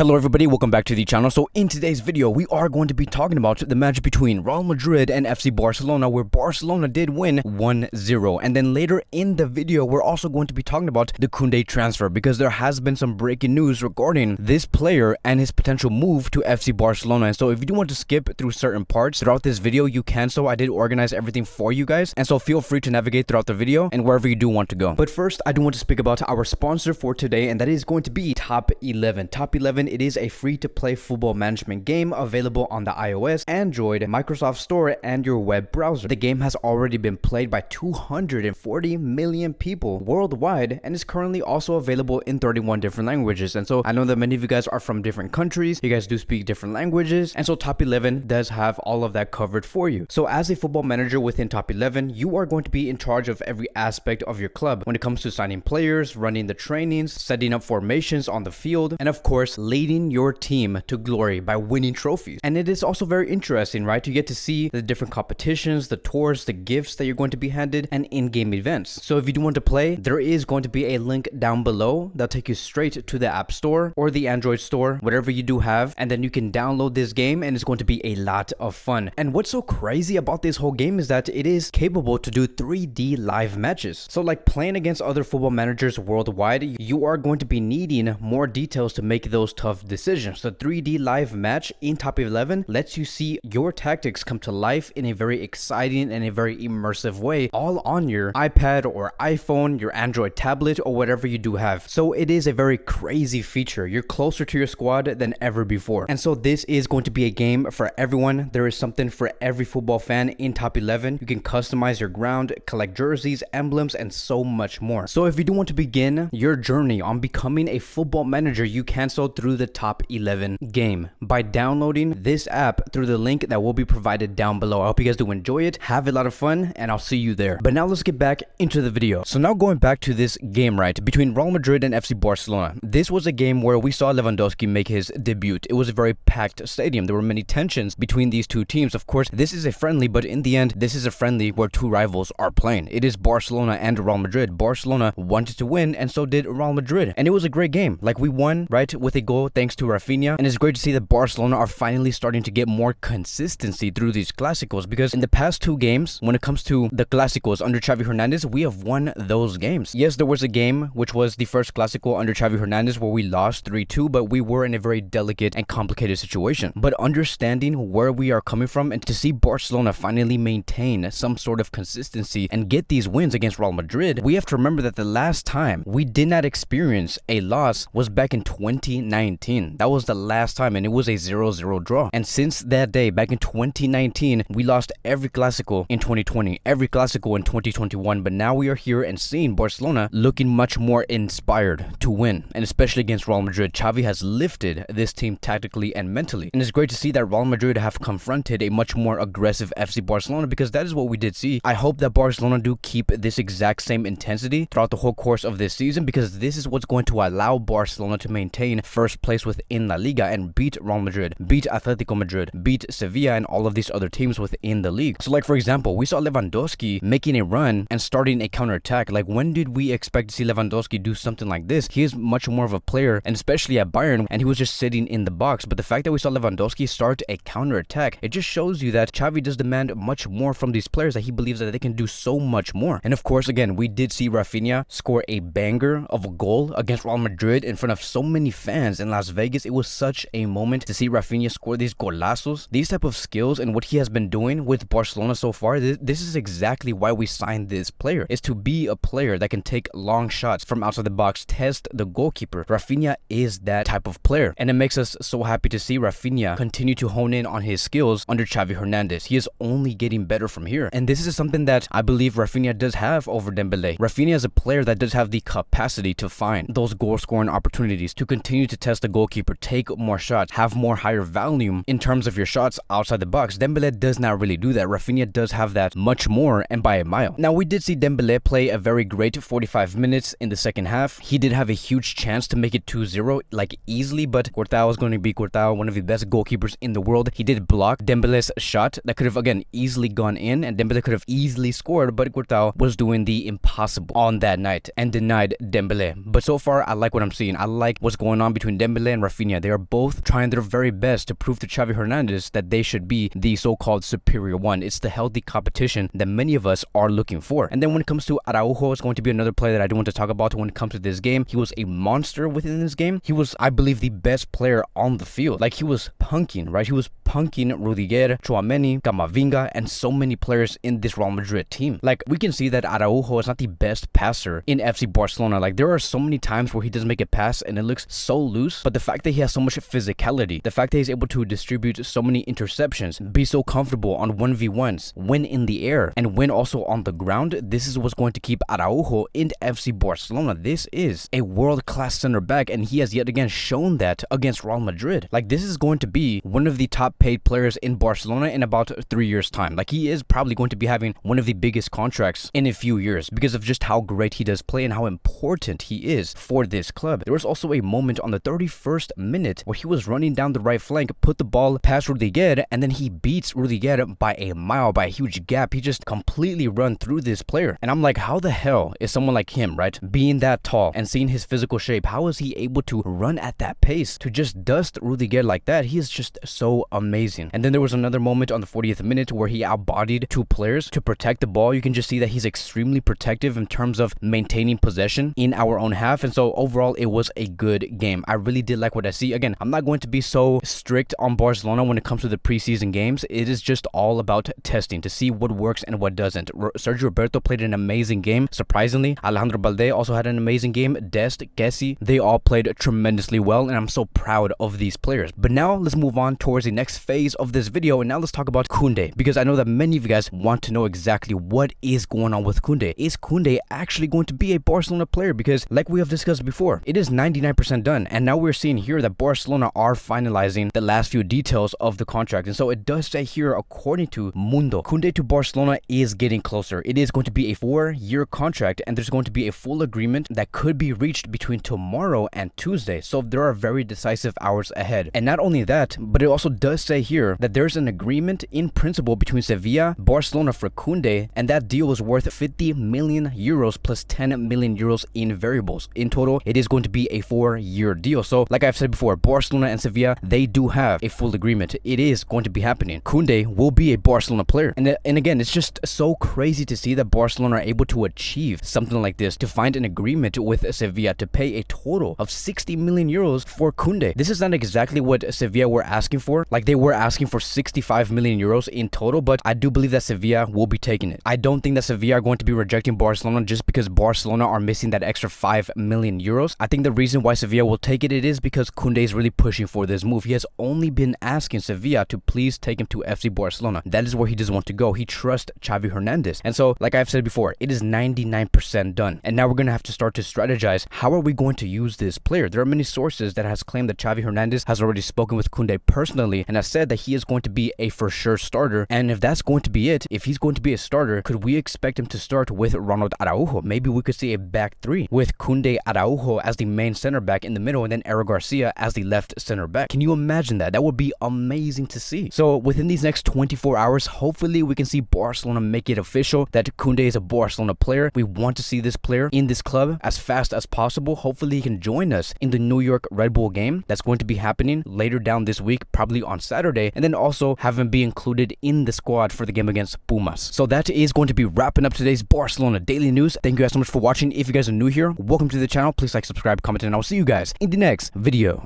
Hello everybody, welcome back to the channel. So in today's video, we are going to be talking about the match between Real Madrid and FC Barcelona, where Barcelona did win 1-0. And then later in the video, we're also going to be talking about the Kounde transfer, because there has been some breaking news regarding this player and his potential move to FC Barcelona. And so if you do want to skip through certain parts throughout this video, you can. So I did organize everything for you guys, and so feel free to navigate throughout the video and wherever you do want to go. But first, I do want to speak about our sponsor for today, and that is going to be Top 11. Top 11, it is a free-to-play football management game available on the iOS, Android, Microsoft Store, and your web browser. The game has already been played by 240 million people worldwide and is currently also available in 31 different languages. And so I know that many of you guys are from different countries, you guys do speak different languages, and so Top 11 does have all of that covered for you. So as a football manager within Top 11, you are going to be in charge of every aspect of your club when it comes to signing players, running the trainings, setting up formations on the field, and of course leading your team to glory by winning trophies. And it is also very interesting, right? You get to see the different competitions, the tours, the gifts that you're going to be handed, and in-game events. So if you do want to play, there is going to be a link down below that'll take you straight to the App Store or the Android Store, whatever you do have, and then you can download this game, and it's going to be a lot of fun. And what's so crazy about this whole game is that it is capable to do 3D live matches. So like playing against other football managers worldwide, you are going to be needing more details to make those tough decisions. The 3D live match in Top 11 lets you see your tactics come to life in a very exciting and a very immersive way, all on your iPad or iPhone, your Android tablet, or whatever you do have. So it is a very crazy feature. You're closer to your squad than ever before. And so this is going to be a game for everyone. There is something for every football fan in Top 11. You can customize your ground, collect jerseys, emblems, and so much more. So if you do want to begin your journey on becoming a football manager, you can so through the Top 11 game by downloading this app through the link that will be provided down below. I hope you guys do enjoy it, have a lot of fun, and I'll see you there. But now let's get back into the video. So now going back to this game, right, between Real Madrid and FC Barcelona. This was a game where we saw Lewandowski make his debut. It was a very packed stadium. There were many tensions between these two teams. Of course, this is a friendly, but in the end, this is a friendly where two rivals are playing. It is Barcelona and Real Madrid. Barcelona wanted to win, and so did Real Madrid. And it was a great game. Like, we won, right, with a goal thanks to Rafinha. And it's great to see that Barcelona are finally starting to get more consistency through these Clásicos, because in the past two games, when it comes to the Clásicos under Xavi Hernandez, we have won those games. Yes, there was a game, which was the first Clásico under Xavi Hernandez, where we lost 3-2, but we were in a very delicate and complicated situation. But understanding where we are coming from, and to see Barcelona finally maintain some sort of consistency and get these wins against Real Madrid, we have to remember that the last time we did not experience a loss was back in 2019. That was the last time, and it was a 0-0 draw. And since that day, back in 2019, we lost every Clásico in 2020, every Clásico in 2021, but now we are here and seeing Barcelona looking much more inspired to win, and especially against Real Madrid. Xavi has lifted this team tactically and mentally, and it's great to see that Real Madrid have confronted a much more aggressive FC Barcelona, because that is what we did see. I hope that Barcelona do keep this exact same intensity throughout the whole course of this season, because this is what's going to allow Barcelona to maintain first place within La Liga and beat Real Madrid, beat Atletico Madrid, beat Sevilla, and all of these other teams within the league. So like, for example, we saw Lewandowski making a run and starting a counterattack. Like, when did we expect to see Lewandowski do something like this? He is much more of a player, and especially at Bayern, and he was just sitting in the box. But the fact that we saw Lewandowski start a counterattack, it just shows you that Xavi does demand much more from these players, that he believes that they can do so much more. And of course, again, we did see Rafinha score a banger of a goal against Real Madrid in front of so many fans in Las Vegas. It was such a moment to see Rafinha score these golazos, these type of skills, and what he has been doing with Barcelona so far. This is exactly why we signed this player, is to be a player that can take long shots from outside the box, test the goalkeeper. Rafinha is that type of player, and it makes us so happy to see Rafinha continue to hone in on his skills under Xavi Hernandez. He is only getting better from here, and this is something that I believe Rafinha does have over Dembele. Rafinha is a player that does have the capacity to find those goal-scoring opportunities, to continue to test the goalkeeper, take more shots, have more higher volume in terms of your shots outside the box. Dembele does not really do that. Rafinha does have that much more, and by a mile. Now, we did see Dembele play a very great 45 minutes in the second half. He did have a huge chance to make it 2-0, like, easily, but Courtois was going to be Courtois, one of the best goalkeepers in the world. He did block Dembele's shot that could have, again, easily gone in, and Dembele could have easily scored, but Courtois was doing the impossible on that night and denied Dembele. But so far, I like what I'm seeing. I like what's going on between Dembele Dembele and Rafinha, they are both trying their very best to prove to Xavi Hernandez that they should be the so-called superior one. It's the healthy competition that many of us are looking for. And then when it comes to Araujo, it's going to be another player that I do want to talk about when it comes to this game. He was a monster within this game. He was, I believe, the best player on the field. Like, he was punking, right? He was punking Rudiger, Tchouaméni, Camavinga, and so many players in this Real Madrid team. Like, we can see that Araujo is not the best passer in FC Barcelona. Like, there are so many times where he doesn't make a pass and it looks so loose, but the fact that he has so much physicality, the fact that he's able to distribute so many interceptions, be so comfortable on 1v1s, win in the air, and win also on the ground, this is what's going to keep Araujo in FC Barcelona. This is a world-class center back, and he has yet again shown that against Real Madrid. Like, this is going to be one of the top paid players in Barcelona in about 3 years time. Like, he is probably going to be having one of the biggest contracts in a few years because of just how great he does play and how important he is for this club. There was also a moment on the 31st minute where he was running down the right flank, put the ball past Rudiger, and then he beats Rudiger by a mile, by a huge gap. He just completely run through this player. And I'm like, how the hell is someone like him, right, being that tall and seeing his physical shape, how is he able to run at that pace to just dust Rudiger like that? He is just so amazing. And then there was another moment on the 40th minute where he outbodied two players to protect the ball. You can just see that he's extremely protective in terms of maintaining possession in our own half. And so overall, it was a good game. I really did like what I see. Again, I'm not going to be so strict on Barcelona when it comes to the preseason games. It is just all about testing to see what works and what doesn't. Sergio Roberto played an amazing game, surprisingly. Alejandro Balde also had an amazing game. Dest, Kessie, they all played tremendously well, and I'm so proud of these players. But now let's move on towards the next phase of this video, and now let's talk about Kounde, because I know that many of you guys want to know exactly what is going on with Kounde. Is Kounde actually going to be a Barcelona player? Because like we have discussed before, it is 99% done, and now we're seeing here that Barcelona are finalizing the last few details of the contract. And so it does say here, according to Mundo, Kounde to Barcelona is getting closer. It is going to be a 4-year contract, and there's going to be a full agreement that could be reached between tomorrow and Tuesday. So there are very decisive hours ahead. And not only that, but it also does say here that there's an agreement in principle between Sevilla, Barcelona for Kounde, and that deal is worth 50 million euros plus 10 million euros in variables. In total, it is going to be a 4-year deal. So like I've said before, Barcelona and Sevilla, they do have a full agreement. It is going to be happening. Kounde will be a Barcelona player. And again, it's just so crazy to see that Barcelona are able to achieve something like this, to find an agreement with Sevilla to pay a total of 60 million euros for Kounde. This is not exactly what Sevilla were asking for. Like, they were asking for 65 million euros in total, but I do believe that Sevilla will be taking it. I don't think that Sevilla are going to be rejecting Barcelona just because Barcelona are missing that extra 5 million euros. I think the reason why Sevilla will take it is because Kounde is really pushing for this move. He has only been asking Sevilla to please take him to FC Barcelona. That is where he doesn't want to go. He trusts Xavi Hernandez. And so, like I've said before, it is 99% done. And now we're going to have to start to strategize. How are we going to use this player? There are many sources that has claimed that Xavi Hernandez has already spoken with Kounde personally and has said that he is going to be a for sure starter. And if that's going to be it, if he's going to be a starter, could we expect him to start with Ronald Araujo? Maybe we could see a back three with Kounde, Araujo as the main center back in the middle, and then Eric Garcia as the left center back. Can you imagine that? That would be amazing to see. So within these next 24 hours, hopefully we can see Barcelona make it official that Kounde is a Barcelona player. We want to see this player in this club as fast as possible. Hopefully he can join us in the New York Red Bull game that's going to be happening later down this week, probably on Saturday, and then also have him be included in the squad for the game against Pumas. So that is going to be wrapping up today's Barcelona Daily News. Thank you guys so much for watching. If you guys are new here, welcome to the channel. Please like, subscribe, comment, and I'll see you guys in the next video.